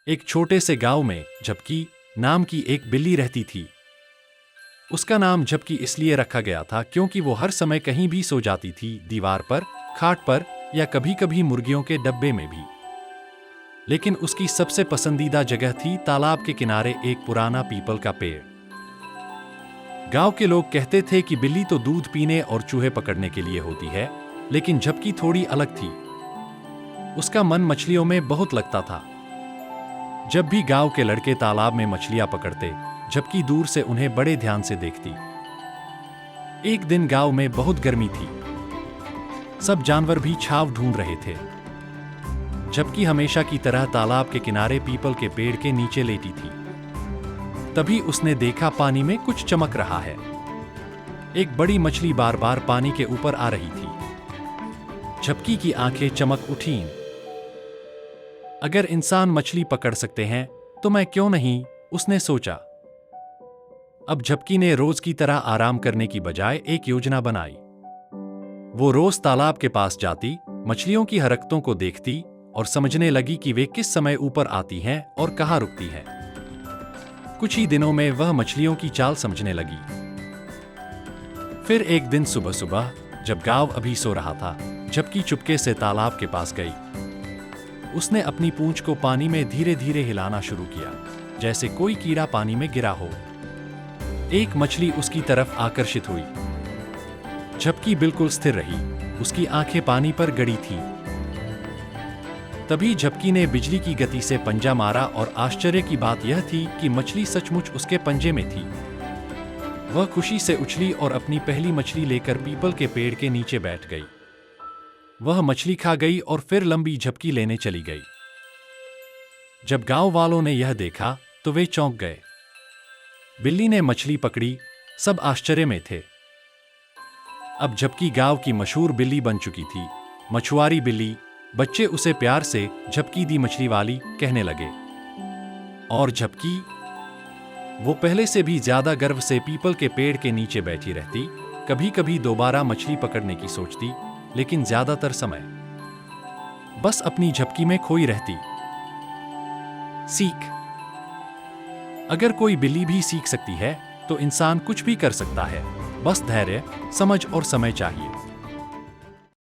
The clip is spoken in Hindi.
एक छोटे से गांव में झपकी नाम की एक बिल्ली रहती थी। उसका नाम झपकी इसलिए रखा गया था क्योंकि वो हर समय कहीं भी सो जाती थी, दीवार पर, खाट पर या कभी कभी मुर्गियों के डब्बे में भी। लेकिन उसकी सबसे पसंदीदा जगह थी तालाब के किनारे एक पुराना पीपल का पेड़। गांव के लोग कहते थे कि बिल्ली तो दूध पीने और चूहे पकड़ने के लिए होती है, लेकिन झपकी थोड़ी अलग थी। उसका मन मछलियों में बहुत लगता था। जब भी गांव के लड़के तालाब में मछलियां पकड़ते, झपकी दूर से उन्हें बड़े ध्यान से देखती। एक दिन गांव में बहुत गर्मी थी। सब जानवर भी छांव ढूंढ रहे थे। झपकी हमेशा की तरह तालाब के किनारे पीपल के पेड़ के नीचे लेटी थी। तभी उसने देखा पानी में कुछ चमक रहा है। एक बड़ी मछली बार बार पानी के ऊपर आ रही थी। झपकी की आंखें चमक उठीं। अगर इंसान मछली पकड़ सकते हैं तो मैं क्यों नहीं, उसने सोचा। अब झपकी ने रोज की तरह आराम करने की बजाय एक योजना बनाई। वो रोज तालाब के पास जाती, मछलियों की हरकतों को देखती और समझने लगी कि वे किस समय ऊपर आती हैं और कहाँ रुकती हैं। कुछ ही दिनों में वह मछलियों की चाल समझने लगी। फिर एक दिन सुबह सुबह, जब गांव अभी सो रहा था, झपकी चुपके से तालाब के पास गई। उसने अपनी पूंछ को पानी में धीरे धीरे हिलाना शुरू किया, जैसे कोई कीड़ा पानी में गिरा हो। एक मछली उसकी तरफ आकर्षित हुई। झपकी बिल्कुल स्थिर रही, उसकी आंखें पानी पर गड़ी थीं। तभी झपकी ने बिजली की गति से पंजा मारा और आश्चर्य की बात यह थी कि मछली सचमुच उसके पंजे में थी। वह खुशी से उछली और अपनी पहली मछली लेकर पीपल के पेड़ के नीचे बैठ गई। वह मछली खा गई और फिर लंबी झपकी लेने चली गई। जब गांव वालों ने यह देखा तो वे चौंक गए। बिल्ली ने मछली पकड़ी, सब आश्चर्य में थे। अब झपकी गांव की मशहूर बिल्ली बन चुकी थी। मछुआरी बिल्ली। बच्चे उसे प्यार से झपकी दी मछली वाली कहने लगे। और झपकी, वो पहले से भी ज्यादा गर्व से पीपल के पेड़ के नीचे बैठी रहती। कभी कभी दोबारा मछली पकड़ने की सोचती, लेकिन ज्यादातर समय बस अपनी झपकी में खोई रहती। सीख। अगर कोई बिल्ली भी सीख सकती है तो इंसान कुछ भी कर सकता है। बस धैर्य, समझ और समय चाहिए।